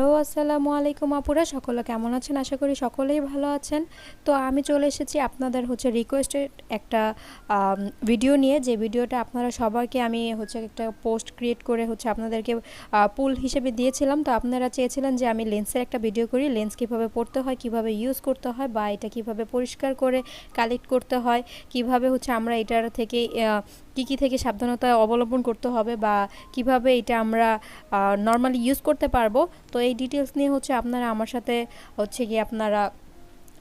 Hello, আসসালামু আলাইকুম আপুরা, সকলে কেমন আছেন? আশা করি সকলেই ভালো আছেন। তো আমি চলে এসেছি আপনাদের রিকোয়েস্টেড একটা ভিডিও নিয়ে, যে ভিডিওটা আপনারা সবাইকে আমি একটা পোস্ট ক্রিয়েট করে আপনাদেরকে পুল হিসেবে দিয়েছিলাম। তো আপনারা চেয়েছিলেন যে আমি লেন্সের একটা ভিডিও করি, লেন্স কীভাবে পড়তে হয়, কিভাবে ইউজ করতে হয়, বা এটা কিভাবে পরিষ্কার করে কালেক্ট করতে হয়, কিভাবে আমরা এটার থেকে কী থেকে সাবধানতা অবলম্বন করতে হবে, বা কিভাবে এটা আমরা নর্মালি ইউজ করতে পারবো। তো এই ডিটেলস নিয়ে আপনারা আমার সাথে গিয়ে আপনারা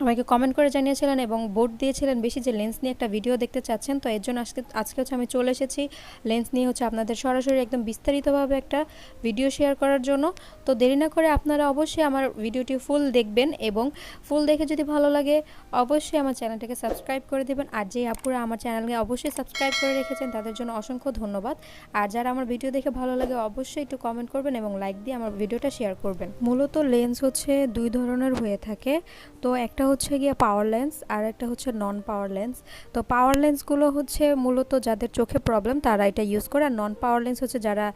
আমাকে কমেন্ট করে জানিয়েছিলেন এবং ভোট দিয়েছিলেন বেশি, যে লেন্স নিয়ে একটা ভিডিও দেখতে চাচ্ছেন। তো এর জন্য আজকে আমি চলে এসেছি লেন্স নিয়ে আপনাদের সরাসরি একদম বিস্তারিতভাবে একটা ভিডিও শেয়ার করার জন্য। তো দেরি না করে আপনারা অবশ্যই আমার ভিডিওটি ফুল দেখবেন, এবং ফুল দেখে যদি ভালো লাগে অবশ্যই আমার চ্যানেলটাকে সাবস্ক্রাইব করে দেবেন। আর যে আপুরা আমার চ্যানেলকে অবশ্যই সাবস্ক্রাইব করে রেখেছেন তাদের জন্য অসংখ্য ধন্যবাদ। আর যারা আমার ভিডিও দেখে ভালো লাগে অবশ্যই একটু কমেন্ট করবেন এবং লাইক দিয়ে আমার ভিডিওটা শেয়ার করবেন। মূলত লেন্স দুই ধরনের হয়ে থাকে। তো একটা গিয়ে পাওয়ার লেন্স, আর একটা নন পাওয়ার লেন্স। তো পাওয়ার লেন্সগুলো মূলত যাদের চোখে প্রবলেম তারা এটা ইউজ করে, আর নন পাওয়ার লেন্স যারা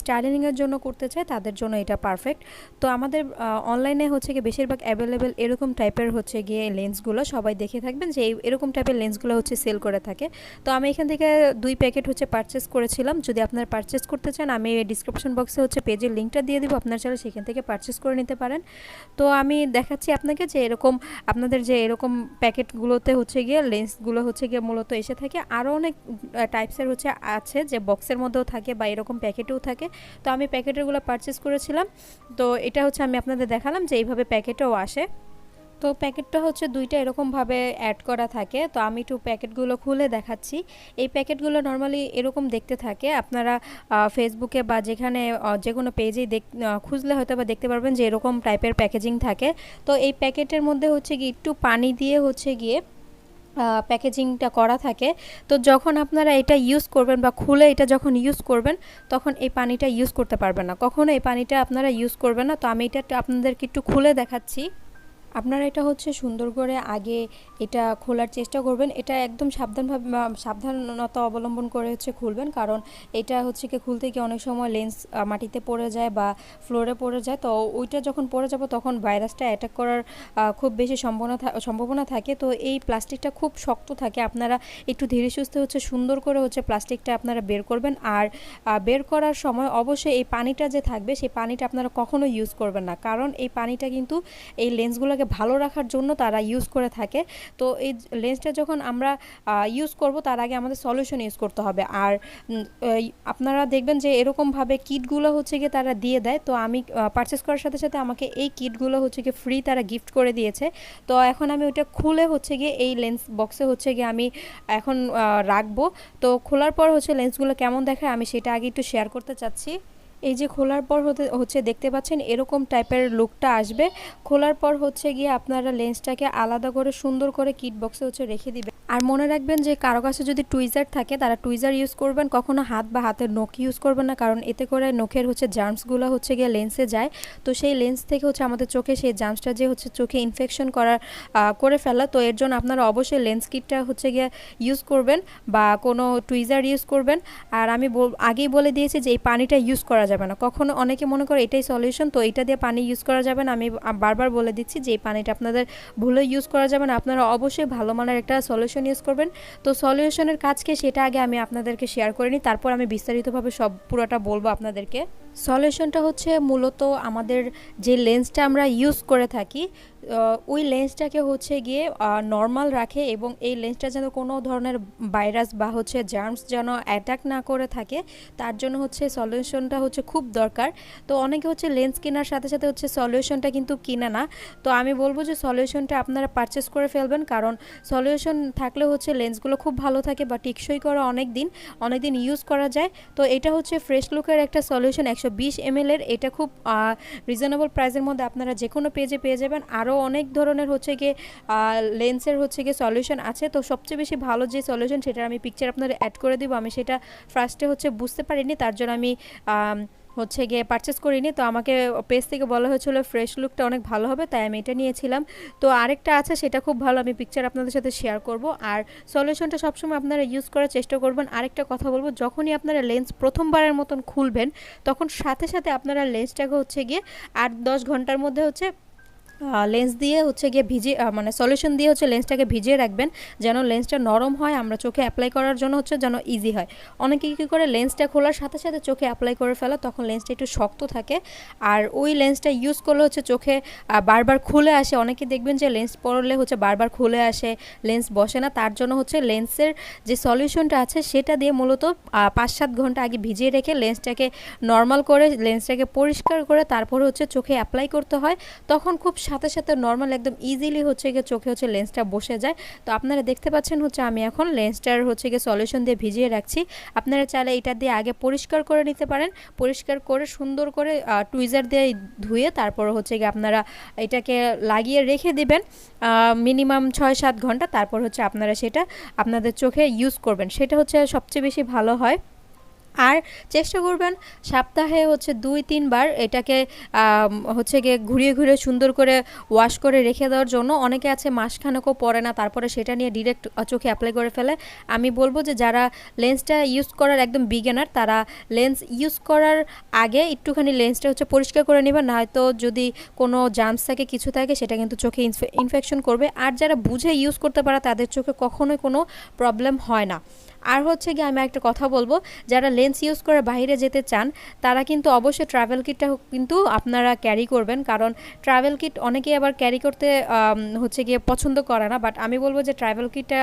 স্টাইলিংয়ের জন্য করতে চায় তাদের জন্য এটা পারফেক্ট। তো আমাদের অনলাইনে গিয়ে বেশিরভাগ অ্যাভেলেবেল এরকম টাইপের গিয়ে লেন্সগুলো সবাই দেখে থাকবেন, যে এরকম টাইপের লেন্সগুলো সেল করে থাকে। তো আমি এখান থেকে 2 প্যাকেট পারচেস করেছিলাম। যদি আপনারা পারচেস করতে চান আমি ডিসক্রিপশন বক্সে পেজের লিঙ্কটা দিয়ে দিব, আপনারা চাইলে সেখান থেকে পারচেস করে নিতে পারেন। তো আমি দেখাচ্ছি আপনাকে যে এরকম আপনাদের যে এরকম প্যাকেটগুলোতে গিয়ে লেন্সগুলো গিয়ে মূলত এসে থাকে। আরও অনেক টাইপসের আছে, যে বক্সের মধ্যেও থাকে বা এরকম প্যাকেটেও থাকে। তো আমি প্যাকেটেরগুলো পারচেস করেছিলাম। তো এটা আমি আপনাদের দেখালাম যে এইভাবে প্যাকেটেও আসে। তো প্যাকেটটা দুইটা এরকমভাবে অ্যাড করা থাকে। তো আমি একটু প্যাকেটগুলো খুলে দেখাচ্ছি। এই প্যাকেটগুলো নর্মালি এরকম দেখতে থাকে। আপনারা ফেসবুকে বা যেখানে যে কোনো পেজেই খুঁজলে হয়তো বা দেখতে পারবেন যে এরকম টাইপের প্যাকেজিং থাকে। তো এই প্যাকেটের মধ্যে গিয়ে একটু পানি দিয়ে গিয়ে প্যাকেজিংটা করা থাকে। তো যখন আপনারা এটা ইউজ করবেন বা খুলে এটা যখন ইউজ করবেন তখন এই পানিটা ইউজ করতে পারবেন না, কখনো এই পানিটা আপনারা ইউজ করবেন না। তো আমি এটা আপনাদেরকে একটু খুলে দেখাচ্ছি। আপনারা এটা সুন্দর করে আগে এটা খোলার চেষ্টা করবেন। এটা একদম সাবধানতা অবলম্বন করে খুলবেন, কারণ এটা কি খুলতে গিয়ে অনেক সময় লেন্স মাটিতে পড়ে যায় বা ফ্লোরে পড়ে যায়। তো ওইটা যখন পড়ে যাবে তখন ভাইরাসটা অ্যাটাক করার খুব বেশি সম্ভাবনা থাকে। তো এই প্লাস্টিকটা খুব শক্ত থাকে। আপনারা একটু ধীরে সুস্থে সুন্দর করে প্লাস্টিকটা আপনারা বের করবেন। আর বের করার সময় অবশ্যই এই পানিটা যে থাকবে সেই পানিটা আপনারা কখনো ইউজ করবেন না, কারণ এই পানিটা কিন্তু এই লেন্সগুলোকে ভালো রাখার জন্য তারা ইউজ করে থাকে। তো এই লেন্সটা যখন আমরা ইউজ করব তার আগে আমাদের সলিউশন ইউজ করতে হবে। আর আপনারা দেখবেন যে এরকমভাবে কিটগুলো গিয়ে তারা দিয়ে দেয়। তো আমি পারচেস করার সাথে সাথে আমাকে এই কিটগুলো গিয়ে ফ্রি তারা গিফট করে দিয়েছে। তো এখন আমি ওটা খুলে গিয়ে এই লেন্স বক্সে গিয়ে আমি এখন রাখবো। তো খোলার পর লেন্সগুলো কেমন দেখায় আমি সেটা আগে একটু শেয়ার করতে চাচ্ছি। এই যে খোলার পর দেখতে পাচ্ছেন এরকম টাইপের লুকটা আসবে। খোলার পর গিয়ে আপনারা লেন্সটাকে আলাদা করে সুন্দর করে কিট বক্সে রেখে দিবেন। আর মনে রাখবেন যে কারো কাছে যদি টুইজার থাকে তারা টুইজার ইউজ করবেন, কখনো হাত বা হাতের নখ ইউজ করবেন না, কারণ এতে করে নখের জার্মসগুলো গিয়ে লেন্সে যায়। তো সেই লেন্স থেকে আমাদের চোখে সেই জার্মসটা যে চোখে ইনফেকশন করে ফেলা। তো এর জন্য আপনারা অবশ্যই লেন্স কিটটা গিয়ে ইউজ করবেন বা কোনো টুইজার ইউজ করবেন। আর আমি আগেই বলে দিয়েছি যে এই পানিটা ইউজ করা যাবে না কখনো। অনেকে মনে করে এটাই সলিউশন, তো এটা দিয়ে পানি ইউজ করা যাবে না। আমি বারবার বলে দিচ্ছি যে এই পানিটা আপনাদের ভুলে ইউজ করা যাবে না। আপনারা অবশ্যই ভালো মানের একটা সলিউশন ইউজ করবেন। তো সলিউশনের কাজকে সেটা আগে আমি আপনাদেরকে শেয়ার করে নিই, তারপর আমি বিস্তারিতভাবে সব পুরোটা বলবো আপনাদেরকে। সলিউশনটা মূলত আমাদের যে লেন্সটা আমরা ইউজ করে থাকি ওই লেন্সটাকে গিয়ে নর্মাল রাখে, এবং এই লেন্সটা যেন কোনো ধরনের ভাইরাস বা জার্মস যেন অ্যাটাক না করে থাকে, তার জন্য সলিউশনটা খুব দরকার। তো অনেকে লেন্স কেনার সাথে সাথে সলিউশনটা কিন্তু কিনে না। তো আমি বলবো যে সলিউশনটা আপনারা পারচেস করে ফেলবেন, কারণ সলিউশন থাকলে লেন্সগুলো খুব ভালো থাকে বা টিকসই করে অনেক দিন ইউজ করা যায়। তো এটা ফ্রেশ লুকের একটা সলিউশন 120 ml এর। এটা খুব রিজনেবল প্রাইসের মধ্যে আপনারা যে কোনো পেজে পেয়ে যাবেন। আরও অনেক ধরনের গিয়ে লেন্সের গিয়ে সলিউশন আছে। তো সবচেয়ে বেশি ভালো যে সলিউশন সেটার আমি পিকচার আপনাদের অ্যাড করে দিব। আমি সেটা ফার্স্টে বুঝতে পারিনি, তার জন্য আমি হচ্ছে গিয়ে পারচেস করিনি। তো আমাকে পেজ থেকে বলা হয়েছিল ফ্রেশ লুকটা অনেক ভালো হবে, তাই আমি এটা নিয়েছিলাম। তো আরেকটা আছে সেটা খুব ভালো, আমি পিকচার আপনাদের সাথে শেয়ার করব। আর সলিউশনটা সবসময় আপনারা ইউজ করার চেষ্টা করবেন। আরেকটা কথা বলবো, যখনই আপনারা লেন্স প্রথমবারের মতন খুলবেন তখন সাথে সাথে আপনারা লেন্সটাকে হচ্ছে গিয়ে 8-10 ঘন্টার মধ্যে হচ্ছে লেন্স দিয়ে হচ্ছে গিয়ে ভিজিয়ে মানে সলিউশন দিয়ে হচ্ছে লেন্সটাকে ভিজিয়ে রাখবেন, যেন লেন্সটা নরম হয়, আমরা চোখে অ্যাপ্লাই করার জন্য হচ্ছে যেন ইজি হয়। অনেকে কী করে লেন্সটা খোলার সাথে সাথে চোখে অ্যাপ্লাই করে ফেলে, তখন লেন্সটা একটু শক্ত থাকে, আর ওই লেন্সটা ইউজ করলে হচ্ছে চোখে বারবার খুলে আসে। অনেকে দেখবেন যে লেন্স পরলে হচ্ছে বারবার খুলে আসে, লেন্স বসে না। তার জন্য হচ্ছে লেন্সের যে সলিউশনটা আছে সেটা দিয়ে মূলত 5-7 ঘন্টা আগে ভিজিয়ে রেখে লেন্সটাকে নর্মাল করে, লেন্সটাকে পরিষ্কার করে তারপরে হচ্ছে চোখে অ্যাপ্লাই করতে হয়। তখন খুব সাথে সাথে নর্মাল একদম ইজিলি হচ্ছে গিয়ে চোখে হচ্ছে লেন্সটা বসে যায়। তো আপনারা দেখতে পাচ্ছেন হচ্ছে আমি এখন লেন্সটার হচ্ছে গিয়ে সলিউশন দিয়ে ভিজিয়ে রাখছি। আপনারা চাইলে এটা দিয়ে আগে পরিষ্কার করে নিতে পারেন, পরিষ্কার করে সুন্দর করে টুইজার দিয়ে ধুয়ে তারপর হচ্ছে গিয়ে আপনারা এটাকে লাগিয়ে রেখে দিবেন মিনিমাম 6-7 ঘন্টা। তারপর হচ্ছে আপনারা সেটা আপনাদের চোখে ইউজ করবেন, সেটা হচ্ছে সবচেয়ে বেশি ভালো হয়। আর চেষ্টা করবেন সপ্তাহে হচ্ছে 2-3 বার এটাকে হচ্ছে গিয়ে ঘুরিয়ে ঘুরিয়ে সুন্দর করে ওয়াশ করে রেখে দেওয়ার জন্য। অনেকে আছে মাসখানেকও পরে না, তারপরে সেটা নিয়ে ডিরেক্ট চোখে অ্যাপ্লাই করে ফেলে। আমি বলবো যে যারা লেন্সটা ইউজ করার একদম বিগিনার, তারা লেন্স ইউজ করার আগে একটুখানি লেন্সটা হচ্ছে পরিষ্কার করে নেবেন, নয়তো যদি কোনো জার্মস থাকে কিছু থাকে সেটা কিন্তু চোখে ইনফেকশন করবে। আর যারা বুঝে ইউজ করতে পারে তাদের চোখে কখনোই কোনো প্রবলেম হয় না। আর হচ্ছে গিয়ে আমি একটা কথা বলবো, যারা লেন্স ইউজ করে বাইরে যেতে চান তারা কিন্তু অবশ্যই ট্রাভেল কিটটা কিন্তু আপনারা ক্যারি করবেন, কারণ ট্রাভেল কিট অনেকেই আবার ক্যারি করতে হচ্ছে গিয়ে পছন্দ করে না, বাট আমি বলবো যে ট্রাভেল কিটটা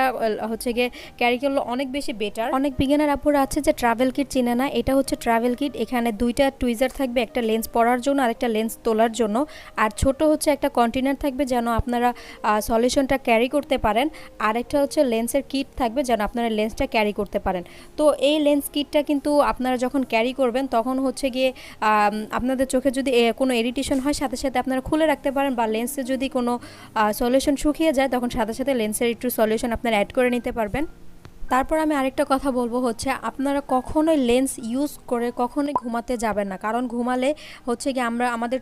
হচ্ছে গিয়ে ক্যারি করলে অনেক বেশি বেটার। অনেক বিগিনার আপুরা আছে যে ট্রাভেল কিট চিনে না, এটা হচ্ছে ট্রাভেল কিট। এখানে 2টা টুইজার থাকবে, একটা লেন্স পরার জন্য আর একটা লেন্স তোলার জন্য, আর ছোট হচ্ছে একটা কন্টেনার থাকবে যেন আপনারা সলিউশনটা ক্যারি করতে পারেন, আর একটা হচ্ছে লেন্সের কিট থাকবে যেন আপনারা লেন্সটা ক্যারি করতে পারেন। তো এই লেন্স কিটটা কিন্তু আপনারা যখন ক্যারি করবেন তখন হচ্ছে গিয়ে আপনাদের চোখে যদি কোনো ইরিটেশন হয় সাথে সাথে আপনারা খুলে রাখতে পারেন, বা লেন্সে যদি কোনো সলিউশন শুকিয়ে যায় তখন সাথে সাথে লেন্সের একটু সলিউশন আপনারা অ্যাড করে নিতে পারবেন। তারপর আমি আরেকটা কথা বলবো হচ্ছে আপনারা কখনোই লেন্স ইউজ করে কখনোই ঘুমাতে যাবেন না, কারণ ঘুমালে হচ্ছে গিয়ে আমাদের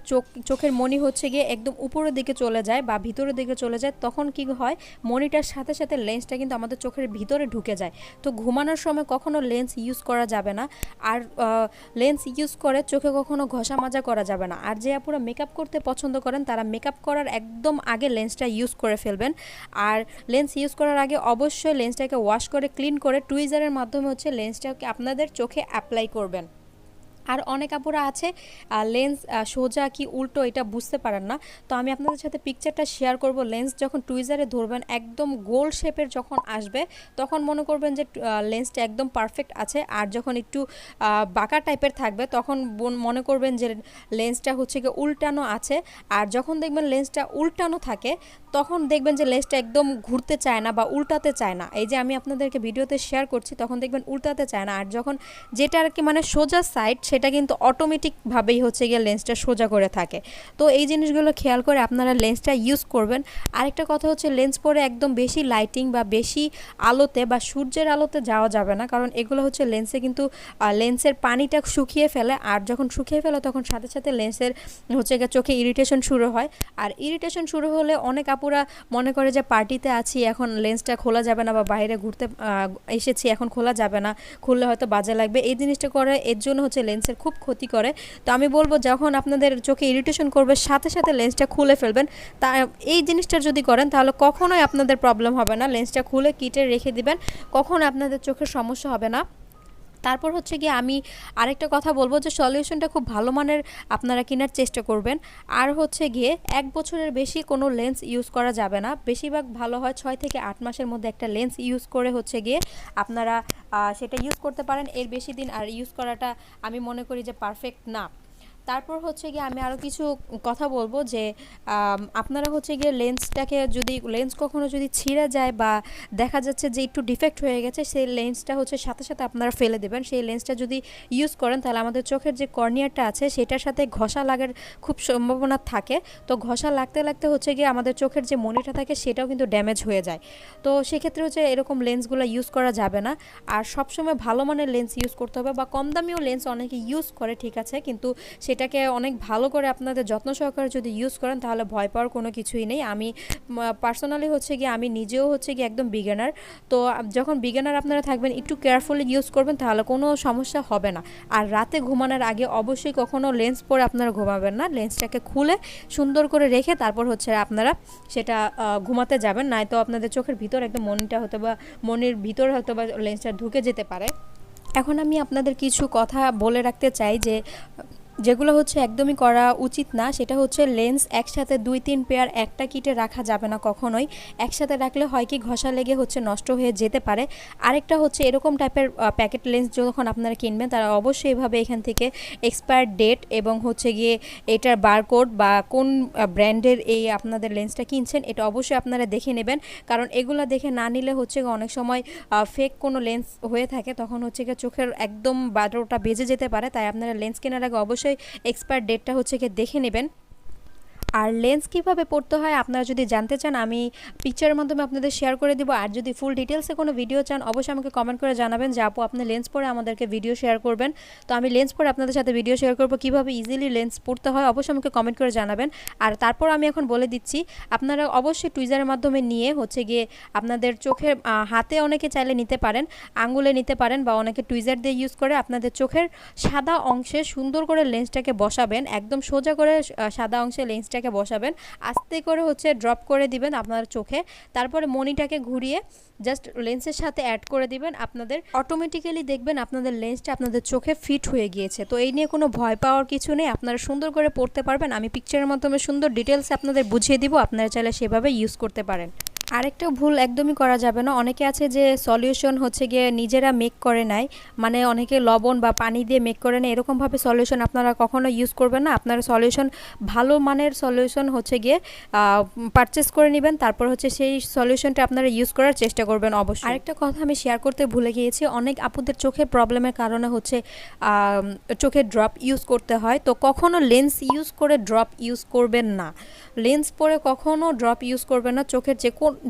চোখের মনি হচ্ছে গিয়ে একদম উপরের দিকে চলে যায় বা ভিতরের দিকে চলে যায়। তখন কি হয়, মনিটার সাথে সাথে লেন্সটা কিন্তু আমাদের চোখের ভিতরে ঢুকে যায়। তো ঘুমানোর সময় কখনো লেন্স ইউজ করা যাবে না। আর লেন্স ইউজ করে চোখে কখনো ঘষা মাজা করা যাবে না। আর যে আপুরা মেকআপ করতে পছন্দ করেন তারা মেকআপ করার একদম আগে লেন্সটা ইউজ করে ফেলবেন। আর লেন্স ইউজ করার আগে অবশ্যই লেন্সটাকে ওয়াশ করে ক্লিন করে টুইজারের মাধ্যমে হচ্ছে লেন্সটাকে আপনাদের চোখে অ্যাপ্লাই করবেন। আর অনেক আপুরা আছে লেন্স সোজা কি উল্টো এটা বুঝতে পারেন না, তো আমি আপনাদের সাথে পিকচারটা শেয়ার করব। লেন্স যখন টুইজারে ধরবেন একদম গোল শেপের যখন আসবে তখন মনে করবেন যে লেন্সটা একদম পারফেক্ট আছে, আর যখন একটু বাঁকা টাইপের থাকবে তখন মনে করবেন যে লেন্সটা হচ্ছে গিয়ে উল্টানো আছে। আর যখন দেখবেন লেন্সটা উল্টানো থাকে তখন দেখবেন যে লেন্সটা একদম ঘুরতে চায় না বা উল্টাতে চায় না। এই যে আমি আপনাদেরকে ভিডিওতে শেয়ার করছি তখন দেখবেন উল্টাতে চায় না, আর যখন যেটা আর কি মানে সোজা সাইড সেটা কিন্তু অটোমেটিকভাবেই হচ্ছে গিয়ে লেন্সটা সোজা করে থাকে। তো এই জিনিসগুলো খেয়াল করে আপনারা লেন্সটা ইউজ করবেন। আরেকটা কথা হচ্ছে লেন্স পরে একদম বেশি লাইটিং বা বেশি আলোতে বা সূর্যের আলোতে যাওয়া যাবে না, কারণ এগুলো হচ্ছে লেন্সে কিন্তু লেন্সের পানিটা শুকিয়ে ফেলে, আর যখন শুকিয়ে ফেলে তখন সাথে সাথে লেন্সের হচ্ছে গিয়ে চোখে ইরিটেশন শুরু হয়। আর ইরিটেশন শুরু হলে অনেক আপুরা মনে করে যে পার্টিতে আছি এখন লেন্সটা খোলা যাবে না, বা বাইরে ঘুরতে এসেছি এখন খোলা যাবে না, খুললে হয়তো বাজে লাগবে। এই জিনিসটা করে এর জন্য হচ্ছে লেন্সের খুব ক্ষতি করে। তো আমি বলবো যখন আপনাদের চোখে ইরিটেশন করবে সাথে সাথে লেন্সটা খুলে ফেলবেন। তা এই জিনিসটা যদি করেন তাহলে কখনোই আপনাদের প্রবলেম হবে না, লেন্সটা খুলে কিটে রেখে দিবেন, কখনো আপনাদের চোখের সমস্যা হবে না। তারপর হচ্ছে গিয়ে আমি আরেকটা কথা বলবো যে সলিউশনটা খুব ভালো মানের আপনারা কেনার চেষ্টা করবেন। আর হচ্ছে গিয়ে 1 বছরের বেশি কোনো লেন্স ইউজ করা যাবে না, বেশিরভাগ ভালো হয় 6 থেকে 8 মাসের মধ্যে একটা লেন্স ইউজ করে হচ্ছে গিয়ে আপনারা সেটা ইউজ করতে পারেন। এর বেশি দিন আর ইউজ করাটা আমি মনে করি যে পারফেক্ট না। তারপর হচ্ছে গিয়ে আমি আরও কিছু কথা বলবো যে আপনারা হচ্ছে গিয়ে লেন্সটাকে যদি লেন্স কখনো যদি ছিঁড়ে যায় বা দেখা যাচ্ছে যে একটু ডিফেক্ট হয়ে গেছে, সেই লেন্সটা হচ্ছে সাথে সাথে আপনারা ফেলে দেবেন। সেই লেন্সটা যদি ইউজ করেন তাহলে আমাদের চোখের যে কর্নিয়াটা আছে সেটার সাথে ঘষা লাগার খুব সম্ভাবনা থাকে। তো ঘষা লাগতে লাগতে হচ্ছে গিয়ে আমাদের চোখের যে মনিটা থাকে সেটাও কিন্তু ড্যামেজ হয়ে যায়। তো সেক্ষেত্রে হচ্ছে এরকম লেন্সগুলো ইউজ করা যাবে না। আর সবসময় ভালো মানের লেন্স ইউজ করতে হবে, বা কম দামিও লেন্স অনেকে ইউজ করে, ঠিক আছে, কিন্তু সেটাকে অনেক ভালো করে আপনাদের যত্ন সহকারে যদি ইউজ করেন তাহলে ভয় পাওয়ার কোনো কিছুই নেই। আমি পার্সোনালি হচ্ছে গিয়ে আমি নিজেও হচ্ছে গিয়ে একদম বিগিনার। তো যখন বিগিনার আপনারা থাকবেন একটু কেয়ারফুলি ইউজ করবেন তাহলে কোনো সমস্যা হবে না। আর রাতে ঘুমানোর আগে অবশ্যই কখনো লেন্স পরে আপনারা ঘুমাবেন না। লেন্সটাকে খুলে সুন্দর করে রেখে তারপর হচ্ছে আপনারা সেটা ঘুমাতে যাবেন, নয়তো আপনাদের চোখের ভিতর একদম মনিটা হয়তো বা মনির ভিতর হয়তো বা লেন্সটা ঢুকে যেতে পারে। এখন আমি আপনাদের কিছু কথা বলে রাখতে চাই যে যেগুলো হচ্ছে একদমই করা উচিত না, সেটা হচ্ছে লেন্স একসাথে 2-3 পেয়ার একটা কিটে রাখা যাবে না কখনোই। একসাথে রাখলে হয় কি ঘষা লেগে হচ্ছে নষ্ট হয়ে যেতে পারে। আরেকটা হচ্ছে এরকম টাইপের প্যাকেট লেন্স যখন আপনারা কিনবেন তারা অবশ্যই এভাবে এখান থেকে এক্সপায়ার ডেট এবং হচ্ছে গিয়ে এটার বারকোড বা কোন ব্র্যান্ডের এই আপনাদের লেন্সটা কিনছেন এটা অবশ্যই আপনারা দেখে নেবেন। কারণ এগুলো দেখে না নিলে হচ্ছে অনেক সময় ফেক কোনো লেন্স হয়ে থাকে, তখন হচ্ছে গিয়ে চোখের একদম 12টা বেজে যেতে পারে। তাই আপনারা লেন্স কেনার আগে অবশ্যই এক্সপায়ার ডেটটা হচ্ছে কি দেখে নেবেন। আর লেন্স কীভাবে পড়তে হয় আপনারা যদি জানতে চান আমি পিকচারের মাধ্যমে আপনাদের শেয়ার করে দিব। আর যদি ফুল ডিটেলসে কোনো ভিডিও চান অবশ্যই আমাকে কমেন্ট করে জানাবেন যে আপু আপনি লেন্স পরে আমাদেরকে ভিডিও শেয়ার করবেন। তো আমি লেন্স পরে আপনাদের সাথে ভিডিও শেয়ার করব, কীভাবে ইজিলি লেন্স পড়তে হয় অবশ্যই আমাকে কমেন্ট করে জানাবেন। আর তারপর আমি এখন বলে দিচ্ছি আপনারা অবশ্যই টুইজারের মাধ্যমে নিয়ে হচ্ছে গিয়ে আপনাদের চোখের হাতে অনেকে চাইলে নিতে পারেন, আঙ্গুলে নিতে পারেন, বা অনেকে টুইজার দিয়ে ইউজ করে আপনাদের চোখের সাদা অংশে সুন্দর করে লেন্সটাকে বসাবেন, একদম সোজা করে সাদা অংশে লেন্সটাকে বসাবেন, আস্তে করে হচ্ছে ড্রপ করে দিবেন আপনার চোখে। তারপরে মনিটাকে ঘুরিয়ে জাস্ট লেন্সের সাথে অ্যাড করে দিবেন, আপনাদের অটোমেটিক্যালি দেখবেন আপনাদের লেন্সটা আপনাদের চোখে ফিট হয়ে গিয়েছে। তো এই নিয়ে কোনো ভয় পাওয়ার কিছু নেই, আপনারা সুন্দর করে পড়তে পারবেন। আমি পিকচারের মাধ্যমে সুন্দর ডিটেলসে আপনাদের বুঝিয়ে দিব, আপনারা চাইলে সেভাবে ইউজ করতে পারেন। আরেকটা ভুল একদমই করা যাবে না, অনেকে আছে যে সলিউশন হচ্ছে গিয়ে নিজেরা মেক করে নেয়, মানে অনেকে লবণ বা পানি দিয়ে মেক করে নেয়, এরকমভাবে সলিউশন আপনারা কখনো ইউজ করবেন না। আপনারা সলিউশন ভালো মানের সলিউশন হচ্ছে গিয়ে পারচেস করে নেবেন, তারপর হচ্ছে সেই সলিউশনটা আপনারা ইউজ করার চেষ্টা করবেন অবশ্যই। আরেকটা কথা আমি শেয়ার করতে ভুলে গিয়েছি, অনেক আপুদের চোখের প্রবলেমের কারণে হচ্ছে চোখের ড্রপ ইউজ করতে হয়। তো কখনো লেন্স ইউজ করে ড্রপ ইউজ করবেন না, লেন্স পরে কখনো ড্রপ ইউজ করবেন না। চোখের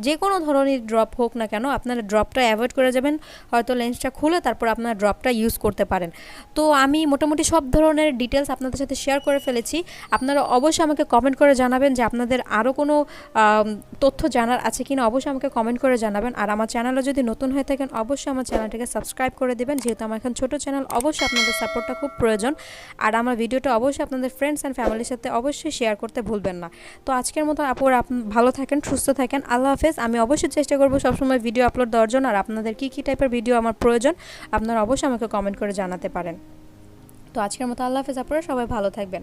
যে কোনো ধরনের ড্রপ হোক না কেন আপনারা ড্রপটা অ্যাভয়েড করে যাবেন, হয়তো লেন্সটা খুলে তারপর আপনারা ড্রপটা ইউজ করতে পারেন। তো আমি মোটামুটি সব ধরনের ডিটেলস আপনাদের সাথে শেয়ার করে ফেলেছি। আপনারা অবশ্যই আমাকে কমেন্ট করে জানাবেন যে আপনাদের আরও কোনো তথ্য জানার আছে কিনা, অবশ্যই আমাকে কমেন্ট করে জানাবেন। আর আমার চ্যানেলে যদি নতুন হয়ে থাকেন অবশ্যই আমার চ্যানেলটাকে সাবস্ক্রাইব করে দেবেন, যেহেতু আমার এখন ছোটো চ্যানেল, অবশ্যই আপনাদের সাপোর্টটা খুব প্রয়োজন। আর আমার ভিডিওটা অবশ্যই আপনাদের ফ্রেন্ডস অ্যান্ড ফ্যামিলির সাথে অবশ্যই শেয়ার করতে ভুলবেন না। তো আজকের মতো আপুরা ভালো থাকেন, সুস্থ থাকেন, আল্লাহ হাফেজ। আমি অবশ্যই চেষ্টা করবো সবসময় ভিডিও আপলোড দেওয়ার জন্য। আর আপনাদের কী টাইপের ভিডিও আমার প্রয়োজন আপনারা অবশ্যই আমাকে কমেন্ট করে জানাতে পারেন। তো আজকের মতো আল্লাহ হাফেজ আপুরা, সবাই ভালো থাকবেন।